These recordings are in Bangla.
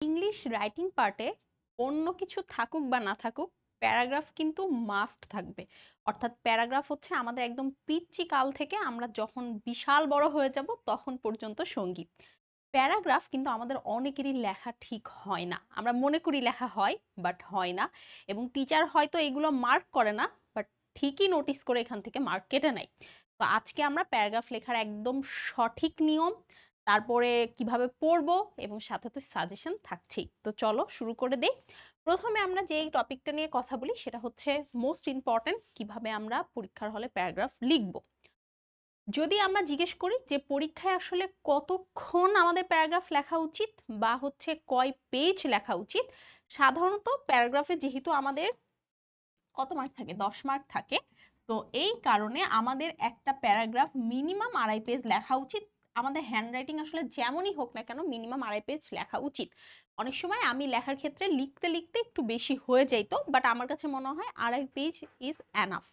ইংলিশ রাইটিং পার্টে অন্য কিছু থাকুক বা না থাকুক, প্যারাগ্রাফ কিন্তু মাস্ট থাকবে। অর্থাৎ প্যারাগ্রাফ হচ্ছে আমাদের একদম পিচ্চি কাল থেকে আমরা যখন বিশাল বড় হয়ে যাব তখন পর্যন্ত সঙ্গী। প্যারাগ্রাফ কিন্তু আমাদের অনেকেরই লেখা ঠিক হয় না, আমরা মনে করি লেখা হয় বাট হয় না। এবং টিচার হয়তো এগুলো মার্ক করে না, বাট ঠিকই নোটিস করে এখান থেকে মার্ক কেটে নেয়। তো আজকে আমরা প্যারাগ্রাফ লেখার একদম সঠিক নিয়ম, তারপরে কিভাবে পড়বো এবং সাথে তো সাজেশন থাকছেই। তো চলো শুরু করে দেই। প্রথমে আমরা যে টপিকটা নিয়ে কথা বলি সেটা হচ্ছে মোস্ট ইম্পর্টেন্ট, কিভাবে আমরা পরীক্ষার হলে প্যারাগ্রাফ লিখবো। যদি আমরা জিজ্ঞেস করি যে পরীক্ষায় আসলে কতক্ষণ আমাদের প্যারাগ্রাফ লেখা উচিত বা হচ্ছে কয় পেজ লেখা উচিত, সাধারণত প্যারাগ্রাফে যেহেতু আমাদের কত মার্ক থাকে, 10 মার্ক থাকে, তো এই কারণে আমাদের একটা প্যারাগ্রাফ মিনিমাম 2.5 পেজ লেখা উচিত। আমাদের হ্যান্ডরাইটিং আসলে যেমনই হোক না কেন মিনিমাম 2.5 পেজ লেখা উচিত। অনেক সময় আমি লেখার ক্ষেত্রে লিখতে লিখতে একটু বেশি হয়ে যাইতো, বাট আমার কাছে মনে হয় 2.5 পেজ ইজ এনাফ।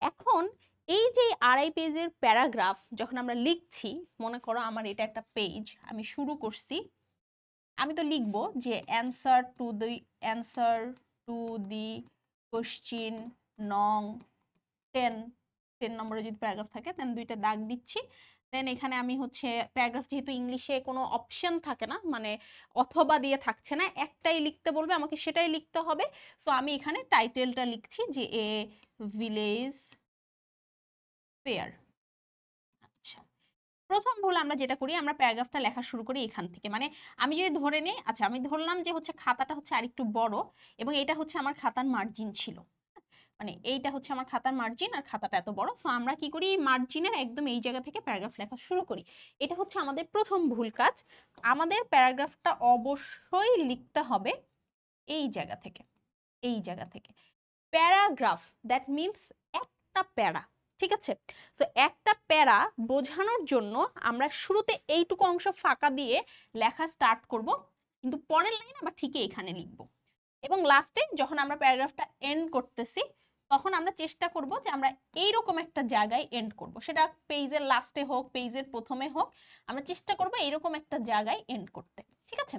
এখন এই যে 2.5 পেজের প্যারাগ্রাফ যখন আমরা লিখছি, মনে করো আমার এটা একটা পেজ, আমি শুরু করছি, আমি তো লিখবো যে অ্যান্সার টু দি কোশ্চিন নং 10 নম্বরে যদি প্যারাগ্রাফ থাকে দেন দুইটা দাগ দিচ্ছি। দেন এখানে আমি হচ্ছে প্যারাগ্রাফ, যেহেতু ইংলিশে কোনো অপশন থাকে না, মানে অথবা দিয়ে থাকছে না, একটাই লিখতে বলবে আমাকে সেটাই লিখতে হবে। সো আমি এখানে টাইটেলটা লিখছি যে এ ভিলেজ ফেয়ার। আচ্ছা, প্রথম ভুল আমরা যেটা করি, আমরা প্যারাগ্রাফটা লেখা শুরু করি এখান থেকে। মানে আমি যদি ধরে নেই, আচ্ছা আমি ধরলাম যে হচ্ছে খাতাটা হচ্ছে আরেকটু বড় এবং এটা হচ্ছে আমার খাতার মার্জিন ছিল, মানে এইটা হচ্ছে আমার খাতার মার্জিন আর খাতাটা এত বড়। সো আমরা কি করি, মার্জিনের একদম এই জায়গা থেকে প্যারাগ্রাফ লেখা শুরু করি। এটা হচ্ছে আমাদের প্রথম ভুল কাজ। আমাদের প্যারাগ্রাফটা অবশ্যই লিখতে হবে এই জায়গা থেকে, এই জায়গা থেকে। প্যারাগ্রাফ দ্যাট মিনস একটা প্যারা, ঠিক আছে? সো একটা প্যারা বোঝানোর জন্য আমরা শুরুতে এইটুকু অংশ ফাঁকা দিয়ে লেখা স্টার্ট করব, কিন্তু পরের লাইন আবার ঠিকই এখানে লিখব। এবং লাস্টে যখন আমরা প্যারাগ্রাফটা এন্ড করতেছি, তখন আমরা চেষ্টা করব যে আমরা এইরকম একটা জায়গায় এন্ড করব, সেটা পেজের লাস্টে হোক পেজের প্রথমে হোক, আমরা চেষ্টা করব এইরকম একটা জায়গায় এন্ড করতে, ঠিক আছে?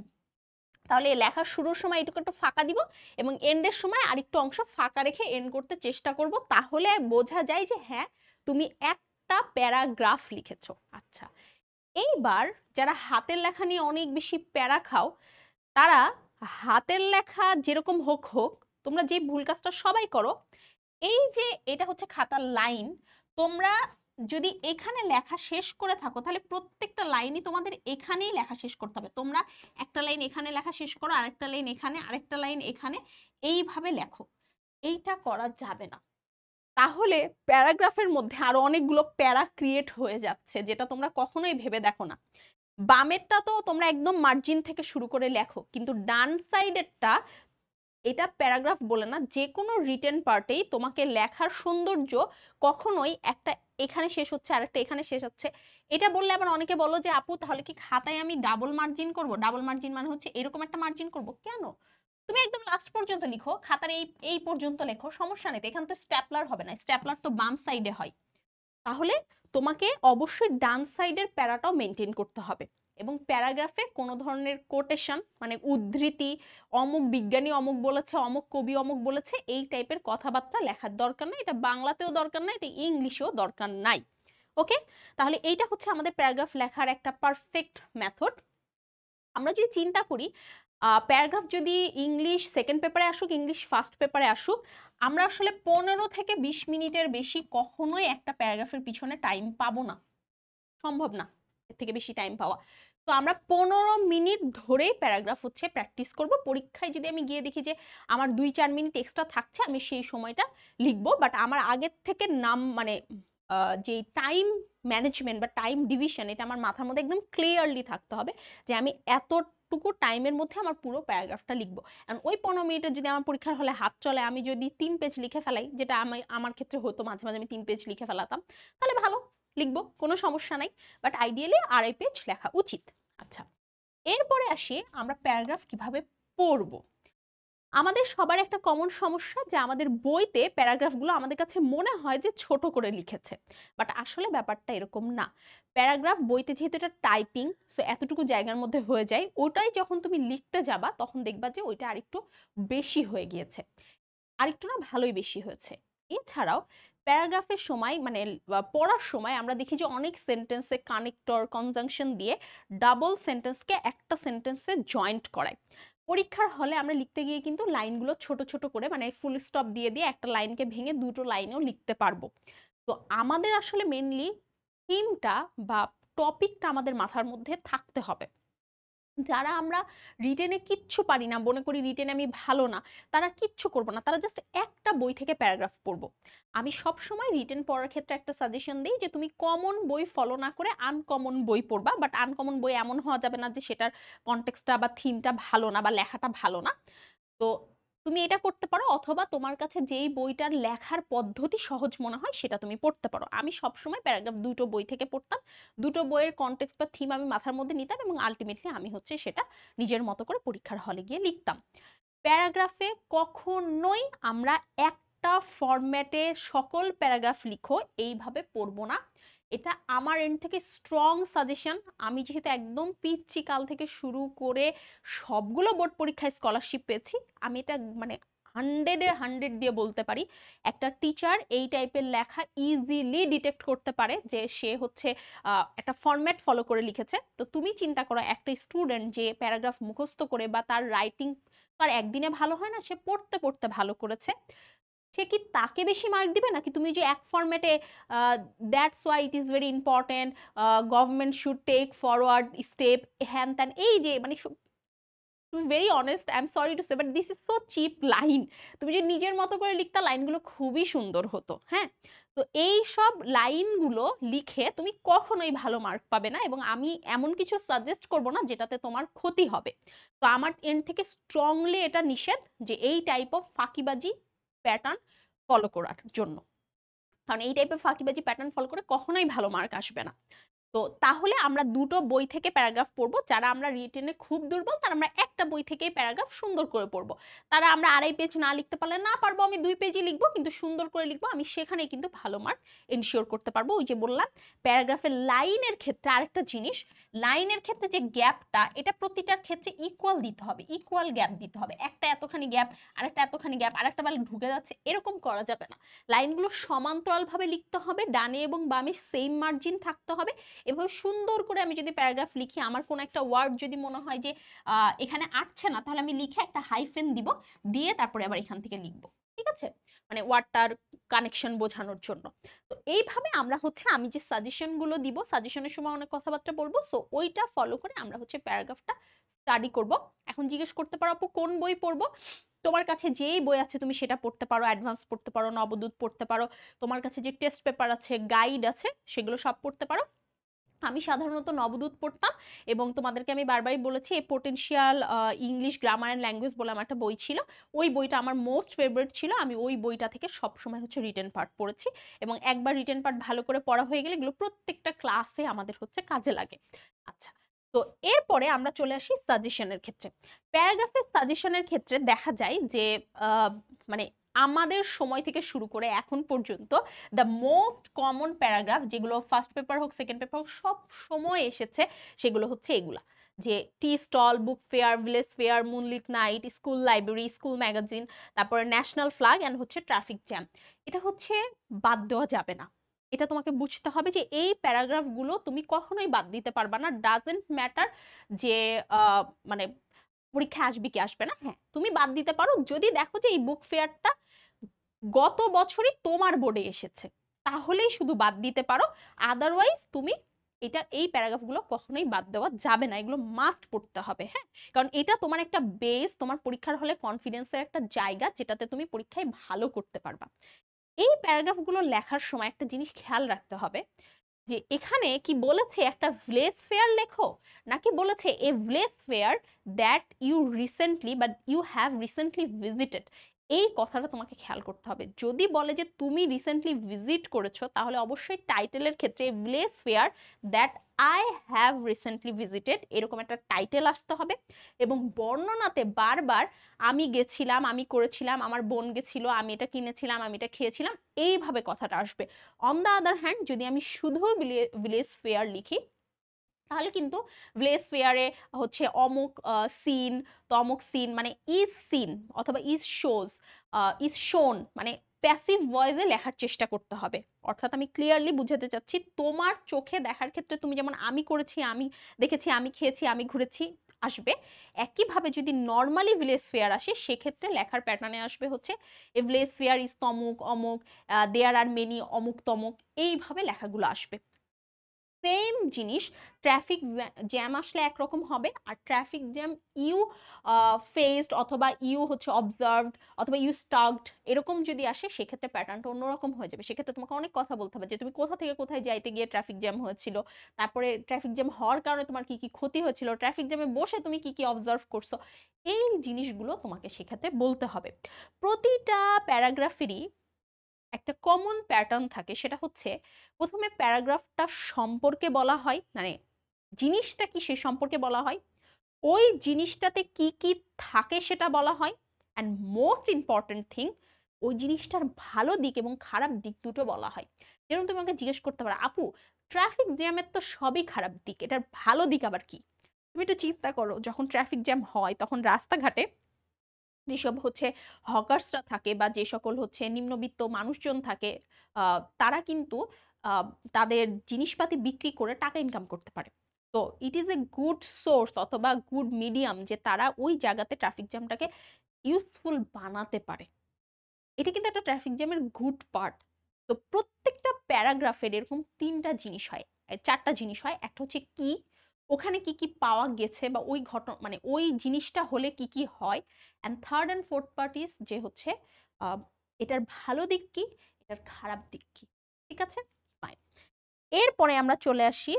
তাহলে লেখার শুরুর সময় এটুকু একটু ফাঁকা দিব এবং এন্ডের সময় আরেকটু অংশ ফাঁকা রেখে এন্ড করতে চেষ্টা করব, তাহলে বোঝা যায় যে হ্যাঁ তুমি একটা প্যারাগ্রাফ লিখেছো। আচ্ছা, এইবার যারা হাতের লেখা নিয়ে অনেক বেশি প্যারা খাও, তারা হাতের লেখা যেরকম হোক হোক, তোমরা যে ভুল কাজটা সবাই করো, এই যে এটা হচ্ছে খাতার লাইন, তোমরা যদি এখানে লেখা শেষ করে থাকো তাহলে প্রত্যেকটা লাইনই তোমাদের এখানেই লেখা শেষ করতে হবে। তোমরা একটা লাইন এখানে লেখা শেষ করো, আরেকটা লাইন এখানে, আরেকটা লাইন এখানে, এইভাবে লেখো। এইটা করা যাবে না, তাহলে প্যারাগ্রাফের মধ্যে আরো অনেকগুলো প্যারা ক্রিয়েট হয়ে যাচ্ছে, যেটা তোমরা কখনোই ভেবে দেখো না। বামেরটা তো তোমরা একদম মার্জিন থেকে শুরু করে লেখো, কিন্তু ডান সাইডেরটা, এটা প্যারাগ্রাফ বলে না, যে কোনো রিটেন পার্টেই তোমাকে লেখার সৌন্দর্য কখনোই একটা এখানে শেষ হচ্ছে আরেকটা এখানে শেষ হচ্ছে, এটা বললে আবার অনেকে বলো যে আপু তাহলে কি খাতায় আমি ডাবল মার্জিন করব? ডাবল মার্জিন মানে হচ্ছে এরকম একটা মার্জিন করব কেন? তুমি একদম লাস্ট পর্যন্ত লিখো, খাতার এই এই পর্যন্ত লেখো, সমস্যা নেই। এখানে তো স্ট্যাপলার হবে না, স্ট্যাপলার তো বাম সাইডে হয়। তাহলে তোমাকে অবশ্যই ডান সাইডের প্যারাটাও মেনটেন করতে হবে। এবং প্যারাগ্রাফে কোনো ধরনের কোটেশন মানে উদ্ধৃতি, অমুক বিজ্ঞানী অমুক বলেছে, অমুক কবি অমুক বলেছে, এই টাইপের কথাবার্তা লেখার দরকার নাই। এটা বাংলাতেও দরকার নাই, এটা ইংলিশেও দরকার নাই। ওকে, তাহলে এইটা হচ্ছে আমাদের প্যারাগ্রাফ লেখার একটা পারফেক্ট মেথড। আমরা যদি চিন্তা করি, প্যারাগ্রাফ যদি ইংলিশ সেকেন্ড পেপারে আসুক, ইংলিশ ফার্স্ট পেপারে আসুক, আমরা আসলে 15 থেকে 20 মিনিটের বেশি কখনোই একটা প্যারাগ্রাফের পিছনে টাইম পাবো না, সম্ভব না এর থেকে বেশি টাইম পাওয়া। তো আমরা 15 মিনিট ধরেই প্যারাগ্রাফ হচ্ছে প্র্যাকটিস করব। পরীক্ষায় যদি আমি গিয়ে দেখি যে আমার 2-4 মিনিট এক্সট্রা থাকছে, আমি সেই সময়টা লিখবো, বাট আমার আগের থেকে নাম মানে যে টাইম ম্যানেজমেন্ট বা টাইম ডিভিশন, এটা আমার মাথার মধ্যে একদম ক্লিয়ারলি থাকতে হবে যে আমি এতটুকু টাইমের মধ্যে আমার পুরো প্যারাগ্রাফটা লিখবো। কারণ ওই 15 মিনিটে যদি আমার পরীক্ষার হলে হাত চলে, আমি যদি 3 পেজ লিখে ফেলাই, যেটা আমার ক্ষেত্রে হতো মাঝে মাঝে, আমি 3 পেজ লিখে ফেলাতাম, তাহলে ভালো, লিখবো, কোনো সমস্যা নাই, বাট আইডিয়ালি 2.5 পেজ লেখা উচিত। আচ্ছা, এরপরে আসি আমরা প্যারাগ্রাফ কিভাবে পড়বো। আমাদের সবার একটা কমন সমস্যা যে আমাদের বইতে প্যারাগ্রাফগুলো আমাদের কাছে মনে হয় যে ছোট করে লিখেছে, বাট আসলে ব্যাপারটা এরকম না। প্যারাগ্রাফ বইতে যেহেতু এটা টাইপিং, সো এতটুকু জায়গার মধ্যে হয়ে যায়, ওটাই যখন তুমি লিখতে যাবা তখন দেখবা যে ওইটা আরেকটু বেশি হয়ে গিয়েছে, আরেকটু না ভালোই বেশি হয়েছে। এছাড়াও প্যারাগ্রাফের সময় মানে পড়ার সময় আমরা দেখি যে অনেক সেন্টেন্সে কানেক্টর কনজাংশন দিয়ে ডাবল সেন্টেন্সকে একটা সেন্টেন্সে জয়েন্ট করায়। পরীক্ষার হলে আমরা লিখতে গিয়ে কিন্তু লাইনগুলো ছোট ছোট করে মানে ফুল স্টপ দিয়ে দিয়ে একটা লাইনকে ভেঙে দুটো লাইনেও লিখতে পারবো। তো আমাদের আসলে মেনলি থিমটা বা টপিকটা আমাদের মাথার মধ্যে থাকতে হবে। যারা আমরা রিটেনে কিচ্ছু পারি না, মনে করি রিটেনে আমি ভালো না, তারা কিচ্ছু করবো না, তারা জাস্ট একটা বই থেকে প্যারাগ্রাফ পড়বো। আমি সব সময় রিটেন পড়ার ক্ষেত্রে একটা সাজেশন দিই যে তুমি কমন বই ফলো না করে আনকমন বই পড়বা, বাট আনকমন বই এমন হওয়া যাবে না যে সেটার কনটেক্সটটা বা থিমটা ভালো না বা লেখাটা ভালো না। তো তুমি এটা করতে পারো, অথবা তোমার কাছে যেই বইটার লেখার পদ্ধতি সহজ মনে হয় সেটা তুমি পড়তে পারো। আমি সবসময় প্যারাগ্রাফ দুটো বই থেকে পড়তাম, দুটো বইয়ের কনটেক্সট বা থিম আমি মাথার মধ্যে নিতাম এবং আলটিমেটলি আমি হচ্ছে সেটা নিজের মতো করে পরীক্ষার হলে গিয়ে লিখতাম। প্যারাগ্রাফে কখনোই আমরা একটা ফরম্যাটে সকল প্যারাগ্রাফ লিখো এইভাবে পড়বো না। এটা আমার এন্ড থেকে স্ট্রং সাজেশন। আমি যেহেতু একদম পিচ্চি কাল থেকে শুরু করে সবগুলো বোর্ড পরীক্ষায় স্কলারশিপ পেয়েছি, আমি এটা মানে 100-এ 100 দিয়ে বলতে পারি একটা টিচার এই টাইপের লেখা ইজিলি ডিটেক্ট করতে পারে যে সে হচ্ছে একটা ফরম্যাট ফলো করে লিখেছে। তো তুমি চিন্তা করো একটা স্টুডেন্ট যে প্যারাগ্রাফ মুখস্থ করে বা তার রাইটিং তার একদিনে ভালো হয় না, সে পড়তে পড়তে ভালো করেছে, সে কি তাকে বেশি মার্ক দিবে নাকি তুমি যে এক ফরম্যাটে that's why it is very important, government should take forward step, হ্যান ত্যান, এই যে মানে to very honest I am sorry to say but this is so cheap line. তুমি যে নিজের মতো করে লিখতা লাইনগুলো খুবই সুন্দর হতো। হ্যাঁ, তো এই সব লাইনগুলো লিখে তুমি কখনোই ভালো মার্ক পাবে না, এবং আমি এমন কিছু সাজেস্ট করব না যেটাতে তোমার ক্ষতি হবে। তো আমার এন্ড থেকে স্ট্রংলি এটা নিষেধ যে এই টাইপ অফ ফাঁকিবাজি প্যাটার্ন ফলো করার জন্য, কারণ এই টাইপের ফাঁকিবাজি প্যাটার্ন ফলো করে কখনোই ভালো মার্ক আসবে না। তো তাহলে আমরা দুটো বই থেকে প্যারাগ্রাফ পড়বো, যারা আমরা রিটেনে খুব দুর্বল তারা আমরা একটা বই থেকেই প্যারাগ্রাফ সুন্দর করে পড়বো। তারা আমরা 2.5 পেজ না লিখতে পারলে না পারবো আমি 2 পেজই লিখবো, কিন্তু সুন্দর করে লিখবো, আমি সেখানে কিন্তু ভালো মার্ক এনশিওর করতে পারবো। ওই যে বললাম প্যারাগ্রাফের লাইনের ক্ষেত্রে আরেকটা জিনিস, লাইনের ক্ষেত্রে যে গ্যাপটা এটা প্রতিটার ক্ষেত্রে ইকুয়াল দিতে হবে, ইকুয়াল গ্যাপ দিতে হবে। একটা এতখানি গ্যাপ, আরেকটা এতখানি গ্যাপ, আরেকটা বেলা ঢুকে যাচ্ছে, এরকম করা যাবে না। লাইনগুলো সমান্তরালভাবে লিখতে হবে, ডানে এবং বামে সেম মার্জিন থাকতে হবে। এভাবে সুন্দর করে আমি যদি প্যারাগ্রাফ লিখি, আমার কোনো একটা ওয়ার্ড যদি মনে হয় যে এখানে আটছে না, তাহলে আমি লিখে একটা হাইফেন দিব, দিয়ে তারপরে আবার এখান থেকে লিখবো। ঠিক আছে, মানে ওয়ার্ডটার কানেকশন বোঝানোর জন্য। তো এইভাবে আমরা হচ্ছে আমি যে সাজেশনগুলো দিব, সাজেশনের সময় অনেক কথাবার্তা বলবো, সো ওইটা ফলো করে আমরা হচ্ছে প্যারাগ্রাফটা স্টাডি করব। এখন জিজ্ঞেস করতে পারো আপু কোন বই পড়বো? তোমার কাছে যেই বই আছে তুমি সেটা পড়তে পারো, অ্যাডভান্স পড়তে পারো, নবদূত পড়তে পারো, তোমার কাছে যে টেস্ট পেপার আছে, গাইড আছে, সেগুলো সব পড়তে পারো। আমি সাধারণত নবদূত পড়তাম, এবং তোমাদেরকে আমি বারবারই বলেছি এই potential English grammar and language বলে আমার একটা বই ছিল, ওই বইটা আমার মোস্ট ফেভারিট ছিল। আমি ওই বইটা থেকে সবসময় হচ্ছে রিটেন পার্ট পড়েছি, এবং একবার রিটেন পার্ট ভালো করে পড়া হয়ে গেলে এগুলো প্রত্যেকটা ক্লাসে আমাদের হচ্ছে কাজে লাগে। আচ্ছা, তো এরপরে আমরা চলে আসি সাজেশনের ক্ষেত্রে। প্যারাগ্রাফের সাজেশনের ক্ষেত্রে দেখা যায় যে মানে আমাদের সময় থেকে শুরু করে এখন পর্যন্ত দ্য মোস্ট কমন প্যারাগ্রাফ যেগুলো ফার্স্ট পেপার হোক সেকেন্ড পেপার হোক সব সময় এসেছে, সেগুলো হচ্ছে এগুলা, যে tea stall, book fair, village fair, moonlit night, school library, school magazine, তারপরে ন্যাশনাল ফ্ল্যাগ অ্যান্ড হচ্ছে ট্রাফিক জ্যাম। এটা হচ্ছে বাদ দেওয়া যাবে না। এটা তোমাকে বুঝতে হবে যে এই প্যারাগ্রাফগুলো তুমি কখনোই বাদ দিতে পারবা না, ডাজেন্ট ম্যাটার যে মানে পরীক্ষা আসবে কি আসবে না। হ্যাঁ, তুমি বাদ দিতে পারো যদি দেখো যে এই বুক ফেয়ারটা গত বছরই তোমার বোর্ডে এসেছে, তাহলেই শুধু বাদ দিতে পারো। আদারওয়াইজ তুমি এটা এই প্যারাগ্রাফগুলো কখনোই বাদ দেওয়া যাবে না, এগুলো মাস্ট পড়তে হবে। হ্যাঁ, কারণ এটা তোমার একটা বেস, তোমার পরীক্ষার হলে কনফিডেন্সের একটা জায়গা যেটাতে তুমি পরীক্ষায় ভালো করতে পারবা। এই প্যারাগ্রাফগুলো লেখার সময় একটা জিনিস খেয়াল রাখতে হবে যে এখানে কি বলেছে একটা ভিলেজ ফেয়ার লেখো, নাকি বলেছে a village fair that you recently but you have recently visited. এই কথাটা তোমাকে খেয়াল করতে হবে। যদি বলে যে তুমি রিসেন্টলি ভিজিট করেছো, তাহলে অবশ্যই টাইটেলের ক্ষেত্রে village fair that I have recently visited এরকম একটা টাইটেল আসতে হবে, এবং বর্ণনাতে বারবার আমি গেছিলাম, আমি করেছিলাম, আমার বোন গেছিল, আমি এটা কিনেছিলাম, আমি এটা খেয়েছিলাম, এইভাবে কথাটা আসবে। অন দ্য আদার হ্যান্ড যদি আমি শুধু ভিলেজ ফেয়ার লিখি, তাহলে কিন্তু ভিলেজ ফেয়ারে হচ্ছে অমুক সিন, তমুক সিন মানে ইজ সিন অথবা ইজ শোজ, ইজ শোন মানে প্যাসিভ ভয়েসে লেখার চেষ্টা করতে হবে। অর্থাৎ আমি ক্লিয়ারলি বুঝাতে চাচ্ছি, তোমার চোখে দেখার ক্ষেত্রে তুমি যেমন আমি করেছি, আমি দেখেছি, আমি খেয়েছি, আমি ঘুরেছি আসবে, একইভাবে যদি নর্মালি ভিলেজ ফেয়ার আসে সেক্ষেত্রে লেখার প্যাটার্নে আসবে হচ্ছে এ ভিলেজ ফেয়ার ইজ তমুক অমুক, দেয়ার আর মেনি অমুক তমুক, এইভাবে লেখাগুলো আসবে। সেম জিনিস ট্রাফিক জ্যাম আসলে একরকম হবে, আর ট্রাফিক জ্যাম ইউ ফেসড অথবা ইউ হচ্ছে অবজার্ভড অথবা ইউ স্টাকড এরকম যদি আসে সেক্ষেত্রে প্যাটার্নটা অন্যরকম হয়ে যাবে। সেক্ষেত্রে তোমাকে অনেক কথা বলতে হবে যে তুমি কোথা থেকে কোথায় যাইতে গিয়ে ট্রাফিক জ্যাম হয়েছিল, তারপরে ট্রাফিক জ্যাম হওয়ার কারণে তোমার কি কি ক্ষতি হয়েছিল, ট্রাফিক জ্যামে বসে তুমি কি কি অবজার্ভ করছো, এই জিনিসগুলো তোমাকে সেক্ষেত্রে বলতে হবে। প্রতিটা প্যারাগ্রাফেরই একটা কমন প্যাটার্ন থাকে, সেটা হচ্ছে প্রথমে প্যারাগ্রাফটা সম্পর্কে বলা হয়, মানে জিনিসটা কি সে সম্পর্কে বলা হয়, ওই জিনিসটাতে কি কি থাকে সেটা বলা হয়, অ্যান্ড মোস্ট ইম্পর্টেন্ট থিং ওই জিনিসটার ভালো দিক এবং খারাপ দিক দুটো বলা হয়। যেরকম তুমি আমাকে জিজ্ঞেস করতে পারো, আপু ট্রাফিক জ্যামের তো সবই খারাপ দিক, এটার ভালো দিক আবার কি? তুমি একটু চিন্তা করো, যখন ট্রাফিক জ্যাম হয় তখন রাস্তাঘাটে যেসব হচ্ছে হকার্সরা থাকে বা যে সকল হচ্ছে নিম্নবিত্ত মানুষজন থাকে, তারা কিন্তু আহ, তাদের জিনিসপাতি বিক্রি করে টাকা ইনকাম করতে পারে। তো it is a good source অথবা গুড মিডিয়াম যে তারা ওই জায়গাতে ট্রাফিক জ্যামটাকে ইউজফুল বানাতে পারে। এটা কিন্তু একটা ট্রাফিক জ্যামের গুড পার্ট। তো প্রত্যেকটা প্যারাগ্রাফের এরকম তিনটা জিনিস হয়, চারটা জিনিস হয়। একটা হচ্ছে কি, ওখানে কি কি পাওয়া গেছে বা ওই ঘটনা মানে ওই জিনিসটা হলে কি কি হয়, and third and fourth parties যে হচ্ছে এটার ভালো দিক কি, এটার খারাপ দিক কি। ঠিক আছে, ফাইন। এরপরে আমরা চলে আসি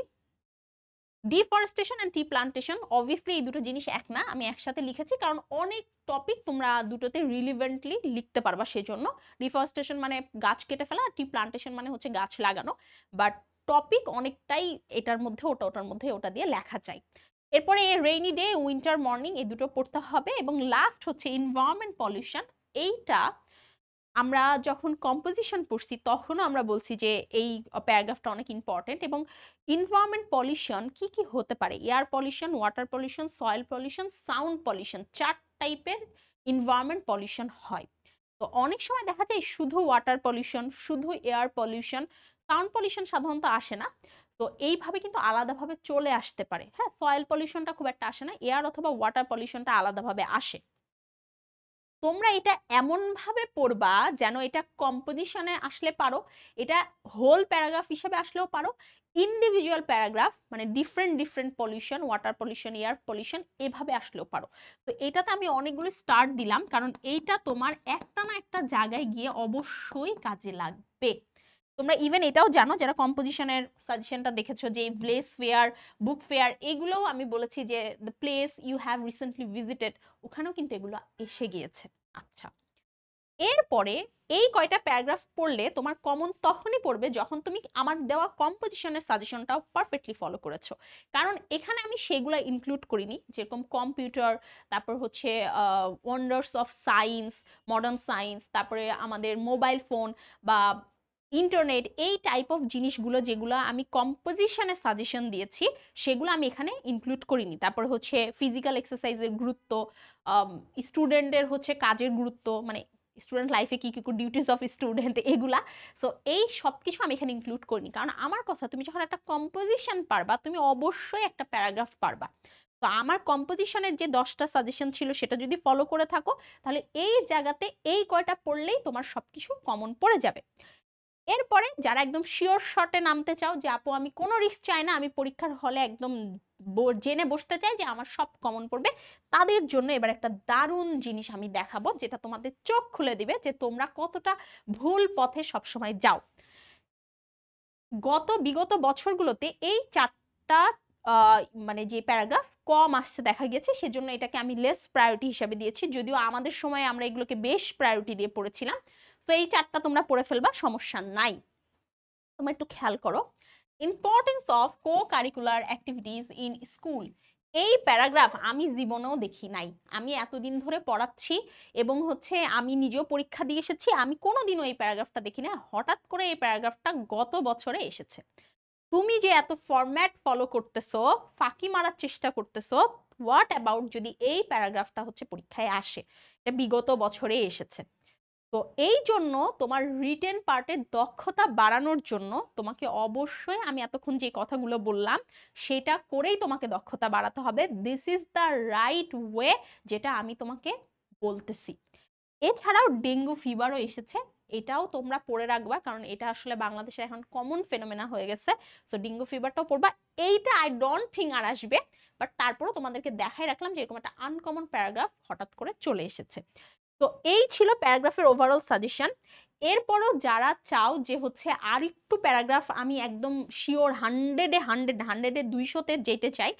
deforestation and T plantation. Obviously এই দুটো জিনিস এক না, আমি একসাথে লিখেছি কারণ অনেক টপিক তোমরা দুটোতে রিলিভেন্টলি লিখতে পারবা, সেজন্য। ডিফরেস্টেশন মানে গাছ কেটে ফেলা, আর টি প্লান্টেশন মানে হচ্ছে গাছ লাগানো, বাট টপিক অনেকটাই এটার মধ্যে ওটা, ওটার মধ্যে ওটা দিয়ে লেখা যায়। এরপরে রেইনি ডে, উইন্টার মর্নিং এই দুটো পড়তে হবে, এবং লাস্ট হচ্ছে এনভায়রনমেন্ট পলিউশন। এইটা আমরা যখন কম্পোজিশন পড়ছি তখনও আমরা বলছি যে এই প্যারাগ্রাফটা অনেক ইম্পর্টেন্ট। এবং এনভায়রনমেন্ট পলিউশন কি কি হতে পারে, air pollution, water pollution, soil pollution, sound pollution, 4 টাইপের এনভায়রনমেন্ট পলিউশন হয়। তো অনেক সময় দেখা যায় শুধু ওয়াটার পলিউশন, শুধু এয়ার পলিউশন, সাউন্ড পলিউশন সাধারণত আসে না। তো এইভাবে কিন্তু আলাদাভাবে চলে আসতে পারে। হ্যাঁ, সয়েল পলিউশনটা খুব একটা আসে না, এয়ার অথবা ওয়াটার পলিউশনটা আলাদাভাবে আসে। তোমরা এটা এমন ভাবে পড়বা যেন এটা কম্পোজিশনে আসলে পারো, এটা হোল প্যারাগ্রাফ হিসেবে আসলেও পারো, ইন্ডিভিজুয়াল প্যারাগ্রাফ মানে different different pollution, water pollution, air pollution এভাবে আসলেও পারো। তো এটাতে আমি অনেকগুলো স্টার্ট দিলাম কারণ এইটা তোমার একটা না একটা জায়গায় গিয়ে অবশ্যই কাজে লাগবে। তোমরা ইভেন এটাও জানো যারা কম্পোজিশনের সাজেশনটা দেখেছো যে ভিলেজ ফেয়ার, বুক ফেয়ার, এগুলোও আমি বলেছি যে the place you have recently visited, ওখানেও কিন্তু এগুলো এসে গিয়েছে। আচ্ছা, এরপরে এই কয়টা প্যারাগ্রাফ পড়লে তোমার কমন তখনই পড়বে যখন তুমি আমার দেওয়া কম্পোজিশনের সাজেশনটাও পারফেক্টলি ফলো করেছো। কারণ এখানে আমি সেগুলো ইনক্লুড করিনি, যেরকম কম্পিউটার, তারপর হচ্ছে wonders of science, modern science, তারপরে আমাদের মোবাইল ফোন বা ইন্টারনেট, এই টাইপ অফ জিনিসগুলো যেগুলো আমি কম্পোজিশনে সাজেশন দিয়েছি সেগুলো আমি এখানে ইনক্লুড করিনি। তারপর হচ্ছে ফিজিক্যাল এক্সারসাইজের গুরুত্ব, স্টুডেন্টদের হচ্ছে কাজের গুরুত্ব, মানে স্টুডেন্ট লাইফে কি কি ডিউটিস অফ স্টুডেন্ট এগুলা। সো এই সব কিছু আমি এখানে ইনক্লুড করিনি, কারণ আমার কথা, তুমি যখন একটা কম্পোজিশন পারবা তুমি অবশ্যই একটা প্যারাগ্রাফ পারবা। তো আমার কম্পোজিশনের যে 10টা সাজেশন ছিল সেটা যদি ফলো করে থাকো, তাহলে এই জায়গাতে এই কয়টা পড়লেই তোমার সবকিছু কমন পড়ে যাবে। এরপরে যারা একদম শিওর শটে নামতে চাও যে আপু আমি কোনো রিস্ক চাই না, আমি পরীক্ষার হলে একদম জেনে বসতে চাই যে আমার সব কমন পড়বে, তাদের জন্য এবার একটা দারুণ জিনিস আমি দেখাবো যেটা তোমাদের চোখ খুলে দিবে যে তোমরা কতটা ভুল পথে সবসময় যাও। বিগত বছরগুলোতে এই 4টা মানে যে প্যারাগ্রাফ কম আসছে দেখা গেছে, সেজন্য এটাকে আমি লেস প্রায়োরিটি হিসাবে দিয়েছি, যদিও আমাদের সময় আমরা এগুলোকে বেশ প্রায়োরিটি দিয়ে পড়েছিলাম। তো এই 4টা তোমরা পড়ে ফেলবা, সমস্যা নাই। তোমরা একটু খেয়াল করো, importance of co curricular activities in school. এই প্যারাগ্রাফ আমি জীবনেও দেখি নাই। আমি এতদিন ধরে পড়াচ্ছি এবং হচ্ছে আমি নিজেও পরীক্ষা দিয়ে এসেছি, আমি কোনোদিনও এই প্যারাগ্রাফটা দেখি না। হঠাৎ করে এই প্যারাগ্রাফটা গত বছরে এসেছে। তুমি যে এত ফরম্যাট ফলো করতেছো, ফাঁকি মারার চেষ্টা করতেছো, হোয়াট অ্যাবাউট যদি এই প্যারাগ্রাফটা হচ্ছে পরীক্ষায় আসে? এটা বিগত বছরে এসেছে। তো এই জন্য তোমার রিটেন পার্টের দক্ষতা বাড়ানোর জন্য তোমাকে অবশ্যই আমি এতক্ষণ যে কথাগুলো বললাম সেটা করেই তোমাকে দক্ষতা বাড়াতে হবে। This is the right way, যেটা আমি তোমাকে বলতেছি। এছাড়াও ডেঙ্গু ফিভারও এসেছে, এটাও তোমরা পড়ে রাখবা, কারণ এটা আসলে বাংলাদেশে এখন কমন ফেনোমেনা হয়ে গেছে। তো ডেঙ্গু ফিভারটাও পড়বা। এইটা আই ডোন্ট থিঙ্ক আর আসবে, বাট তারপরেও তোমাদেরকে দেখাই রাখলাম যে এরকম একটা আনকমন প্যারাগ্রাফ হঠাৎ করে চলে এসেছে। তো এই ছিল প্যারাগ্রাফের ওভারঅল সাজেশন। এরপরও যারা চাও যে হচ্ছে আর একটু প্যারাগ্রাফ আমি একদম শিওর 100-এ 200-তে যেতে চাই,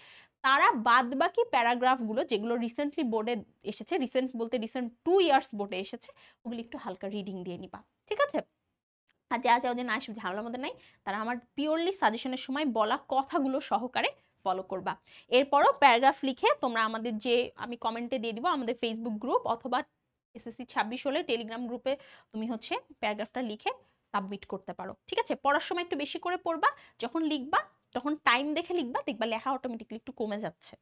তারা বাদবাকি প্যারাগ্রাফগুলো যেগুলো রিসেন্টলি বোর্ডে এসেছে, রিসেন্ট বলতে রিসেন্ট 2 ইয়ার্স বোর্ডে এসেছে, ওগুলো একটু হালকা রিডিং দিয়ে নিবা, ঠিক আছে? আর যা চাও যে না এসব ঝামেলার মধ্যে নাই, তারা আমার পিওরলি সাজেশনের সময় বলা কথাগুলো সহকারে ফলো করবা। এরপরও প্যারাগ্রাফ লিখে তোমরা আমাদের যে আমি কমেন্টে দিয়ে দিব আমাদের ফেসবুক গ্রুপ অথবা এসএসসি 26 হলে টেলিগ্রাম গ্রুপে তুমি হচ্ছে প্যারাগ্রাফটা লিখে সাবমিট করতে পারো, ঠিক আছে? পড়ার সময় একটু বেশি করে পড়বা, যখন লিখবা তখন টাইম দেখে লিখবা, দেখবা লেখা অটোমেটিকলি একটু কমে যাচ্ছে।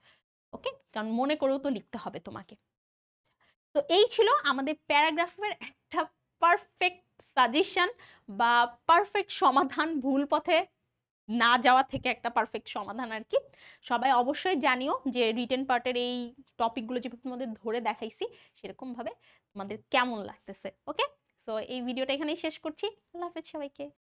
ওকে, কারণ মনে করেও তো লিখতে হবে তোমাকে। তো এই ছিল আমাদের প্যারাগ্রাফের একটা পারফেক্ট সাজেশন বা পারফেক্ট সমাধান, ভুল পথে না যাওয়া থেকে একটা পারফেক্ট সমাধান আর কি। সবাই অবশ্যই জানিও যে রিটেন পার্টের এই টপিকগুলো যেভাবে তোমাদের ধরে দেখাইছি সেরকম ভাবে তোমাদের কেমন লাগতেছে। ওকে, সো এই ভিডিওটা এখানেই শেষ করছি। আল্লাহ হাফেজ সবাইকে।